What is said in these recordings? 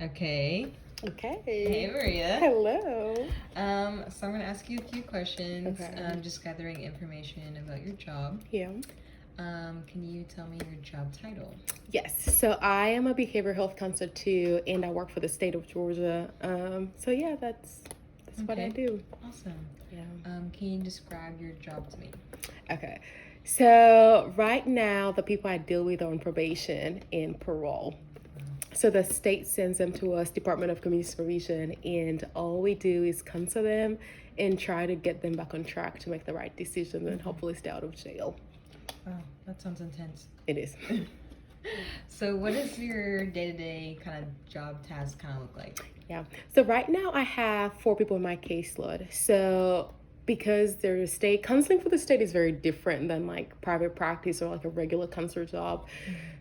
Okay. Okay. Hey, Maria. Hello. So I'm gonna ask you a few questions. Okay. Just gathering information about your job. Yeah. Can you tell me your job title? Yes. So I am a behavioral health counselor too, and I work for the state of Georgia. So yeah, that's what I Okay. do. Awesome. Yeah. Can you describe your job to me? Okay. So right now, the people I deal with are on probation and parole. So the state sends them to us, Department of Community Supervision, and all we do is come to them and try to get them back on track to make the right decisions and hopefully stay out of jail. Wow, that sounds intense. It is. So, what does your day-to-day kind of job task kind of look like? Yeah. So right now I have 4 people in my caseload. So because there's state counseling for the state is very different than like private practice or like a regular counselor job.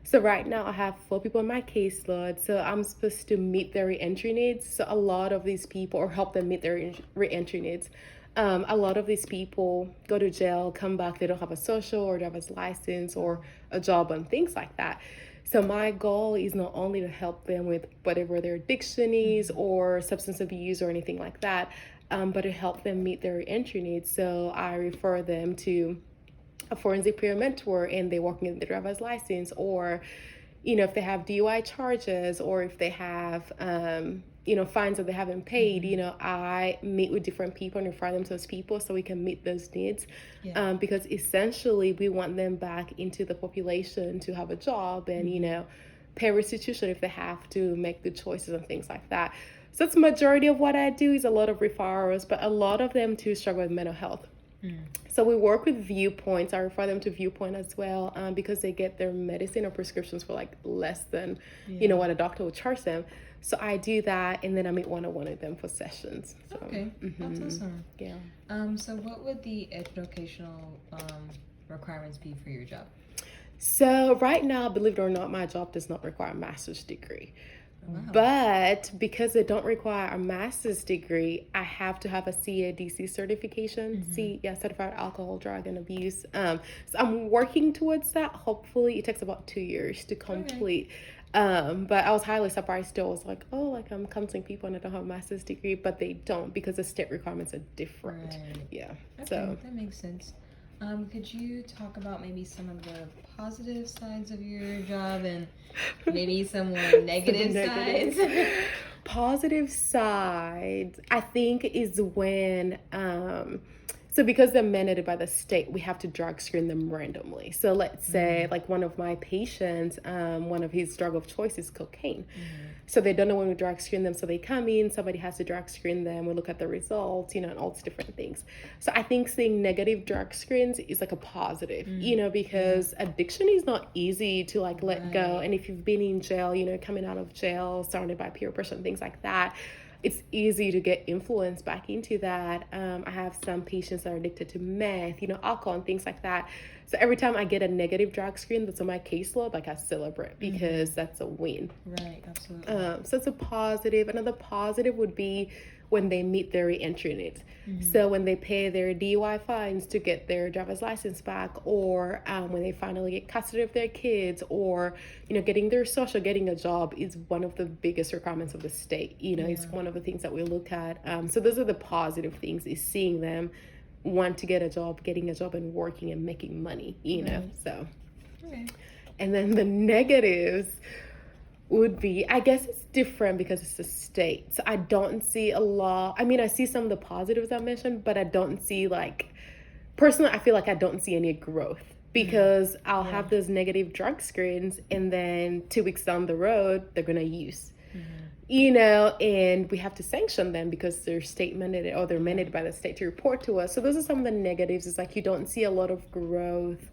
So right now I have 4 people in my caseload. So I'm supposed to meet their reentry needs. So a lot of these people, or help them meet their reentry needs. A lot of these people go to jail, come back, they don't have a social or driver's license or a job and things like that. So my goal is not only to help them with whatever their addiction is or substance abuse or anything like that, but to help them meet their entry needs. So I refer them to a forensic peer mentor and they're working in the driver's license, or if they have DUI charges, or if they have fines that they haven't paid, I meet with different people and refer them to those people so we can meet those needs. Yeah. Because essentially we want them back into the population to have a job and pay restitution if they have to, make good choices and things like that. So that's the majority of what I do, is a lot of referrals, but a lot of them too struggle with mental health. So we work with Viewpoints. I refer them to Viewpoint as well, because they get their medicine or prescriptions for like less than what a doctor would charge them. So I do that, and then I meet one-on-one with them for sessions. So, Okay, that's awesome. yeah. So what would the educational requirements be for your job? So right now, believe it or not, my job does not require a master's degree. Wow. But because it don't require a master's degree, I have to have a CADC certification, Certified Alcohol, Drug, and Abuse. So I'm working towards that. Hopefully, it takes about 2 years to complete. But I was highly surprised still. I was like, oh, like I'm counseling people and I don't have a master's degree, but they don't, because the state requirements are different. Right. Yeah. Okay, So that makes sense. Could you talk about maybe some of the positive sides of your job and maybe some more negative sides? Positive side, I think, is when so because they're mandated by the state, we have to drug screen them randomly. So let's say like one of my patients, one of his drug of choice is cocaine. So they don't know when we drug screen them. So they come in, somebody has to drug screen them. We look at the results, and all these different things. So I think seeing negative drug screens is like a positive, because addiction is not easy to like let go. And if you've been in jail, coming out of jail, surrounded by peer pressure and things like that, it's easy to get influenced back into that. I have some patients that are addicted to meth, alcohol and things like that. So every time I get a negative drug screen that's on my caseload, like I celebrate, because that's a win. Right, absolutely. So it's a positive. Another positive would be when they meet their reentry needs. So when they pay their DUI fines to get their driver's license back, or when they finally get custody of their kids, or getting their social, getting a job is one of the biggest requirements of the state. It's one of the things that we look at. So those are the positive things, is seeing them want to get a job, getting a job, and working and making money. So. Okay. And then the negatives would be, I guess it's different because it's a state. So I don't see a lot. I mean, I see some of the positives I mentioned, but I don't see personally, I feel like I don't see any growth, because I'll have those negative drug screens, and then 2 weeks down the road, they're going to use. And we have to sanction them because they're state mandated, or they're mandated by the state to report to us. So those are some of the negatives. It's like you don't see a lot of growth.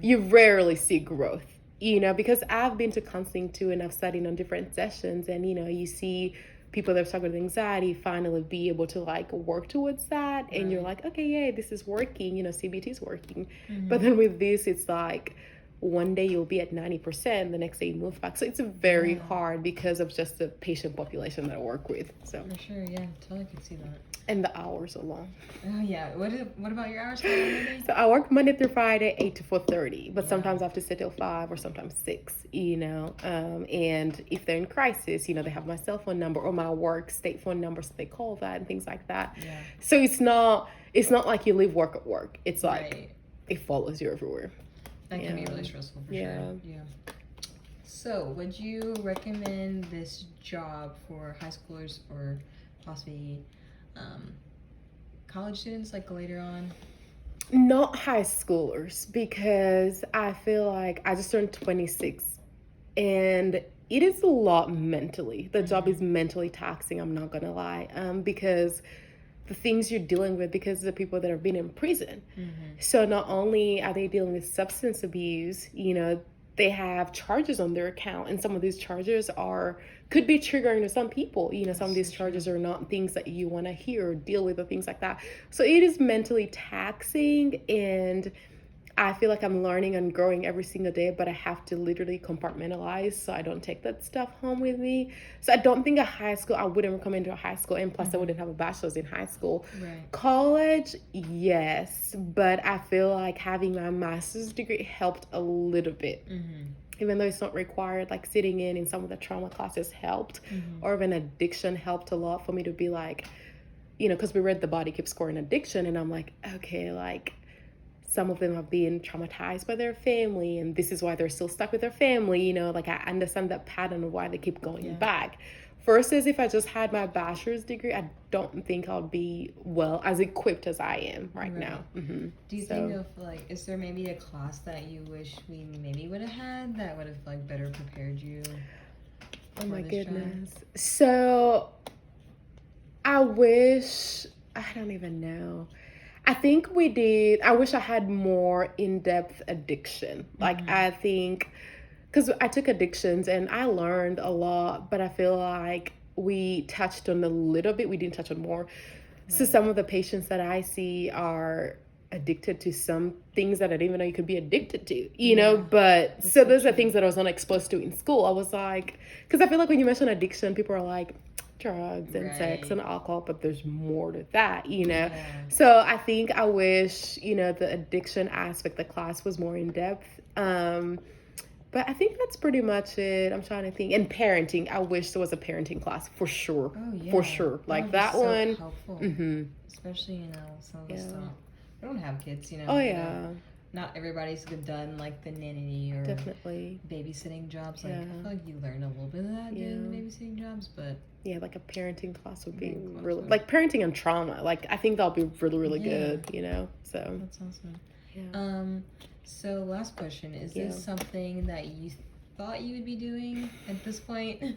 You rarely see growth, because I've been to counseling too, and I've studied on different sessions, and you see people that have struggled with anxiety finally be able to work towards that, and you're like, okay, yeah, this is working, CBT is working. But then with this, it's like one day you'll be at 90%, the next day you move back. So it's very Yeah. hard because of just the patient population that I work with. So, For sure, yeah, totally could see that. and the hours are long. Oh yeah, what about your hours? How long are they? So I work Monday through Friday, 8 to 4:30, but Yeah. sometimes I have to sit till 5 or sometimes 6, you know. And if they're in crisis, you know, they have my cell phone number or my work state phone number, so they call that and things like that. Yeah. So it's not like you leave work at work. It's like Right. it follows you everywhere. That can be Yeah. really stressful for Yeah. sure. Yeah. So, would you recommend this job for high schoolers or possibly college students, like later on? Not high schoolers, because I feel like I just turned 26 and it is a lot mentally. The job is mentally taxing, I'm not gonna lie. Because the things you're dealing with, because of the people that have been in prison. So not only are they dealing with substance abuse, you know, they have charges on their account, and some of these charges could be triggering to some people. You know, some of these charges are not things that you want to hear or deal with or things like that. So it is mentally taxing, and I feel like I'm learning and growing every single day, but I have to literally compartmentalize so I don't take that stuff home with me. So I don't think I wouldn't recommend to a high school, and plus I wouldn't have a bachelor's in high school. Right. College, yes, but I feel like having my master's degree helped a little bit. Even though it's not required, like sitting in some of the trauma classes helped, or even addiction helped a lot for me to be like, you know, because we read The Body Keeps Score in Addiction, and I'm like, okay, like, some of them have been traumatized by their family, and this is why they're still stuck with their family, you know, like I understand that pattern of why they keep going back. Versus if I just had my bachelor's degree, I don't think I'll be as equipped as I am right now. Do you think of like, is there maybe a class that you wish we maybe would have had that would have like better prepared you? Oh my this goodness. So I don't even know. I think I wish I had more in-depth addiction. Like, I think, because I took addictions and I learned a lot, but I feel like we touched on a little bit, we didn't touch on more. So some of the patients that I see are addicted to some things that I didn't even know you could be addicted to, you know, but so those are things that I was not exposed to in school. I was like, because I feel like when you mention addiction, people are like, drugs and sex and alcohol, but there's more to that, you know. So I think I wish, you know, the addiction aspect, the class was more in depth. But I think that's pretty much it. I'm trying to think. And parenting, I wish there was a parenting class for sure. For sure. Like that would be one. so helpful. Especially, you know, some of the stuff. I don't have kids, you know. Oh you yeah. know, not everybody's done like the nanny or Definitely. babysitting jobs. Like I feel like you learn a little bit of that doing the babysitting jobs, but yeah, like a parenting class would be really like parenting and trauma. Like I think that'll be really, really good, you know. So that's awesome. Yeah. So last question, is this something that you thought you would be doing at this point?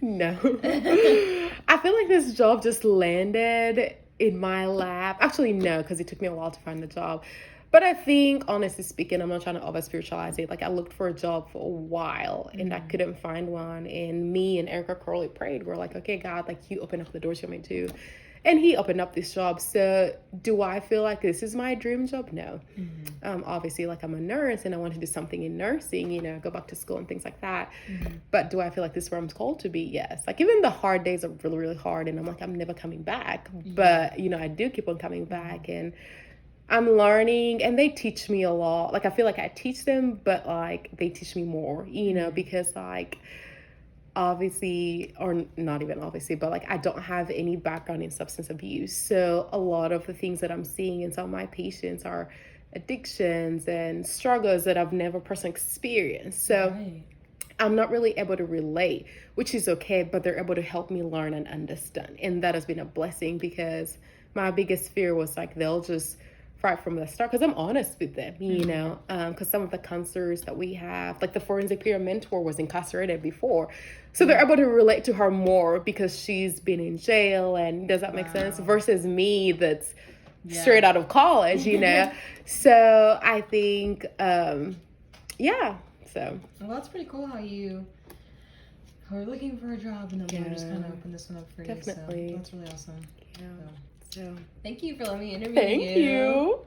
No. I feel like this job just landed in my lap. Actually, no, because it took me a while to find the job. But I think, honestly speaking, I'm not trying to over spiritualize it. Like I looked for a job for a while and I couldn't find one. And me and Erica Crowley prayed. We're like, okay, God, like you open up the doors you want me to. And he opened up this job. So do I feel like this is my dream job? No. Obviously, like I'm a nurse and I want to do something in nursing, you know, go back to school and things like that. But do I feel like this is where I'm called to be? Yes. Like even the hard days are really, really hard. And I'm like, I'm never coming back. But, you know, I do keep on coming back. And I'm learning, and they teach me a lot. Like I feel like I teach them, but like they teach me more, you know, because like obviously, or not even obviously, but like I don't have any background in substance abuse. So a lot of the things that I'm seeing in some of my patients are addictions and struggles that I've never personally experienced. So I'm not really able to relate, which is okay, but they're able to help me learn and understand. And that has been a blessing, because my biggest fear was like they'll just right from the start, because I'm honest with them, you know, because some of the counselors that we have, like the forensic peer mentor was incarcerated before. So they're able to relate to her more because she's been in jail, and does that make sense? Versus me that's straight out of college, you know? So I think, so. Well, that's pretty cool how you are looking for a job and then Lord just kind of opened this one up for you. So that's really awesome. So thank you for letting me interview Thank you.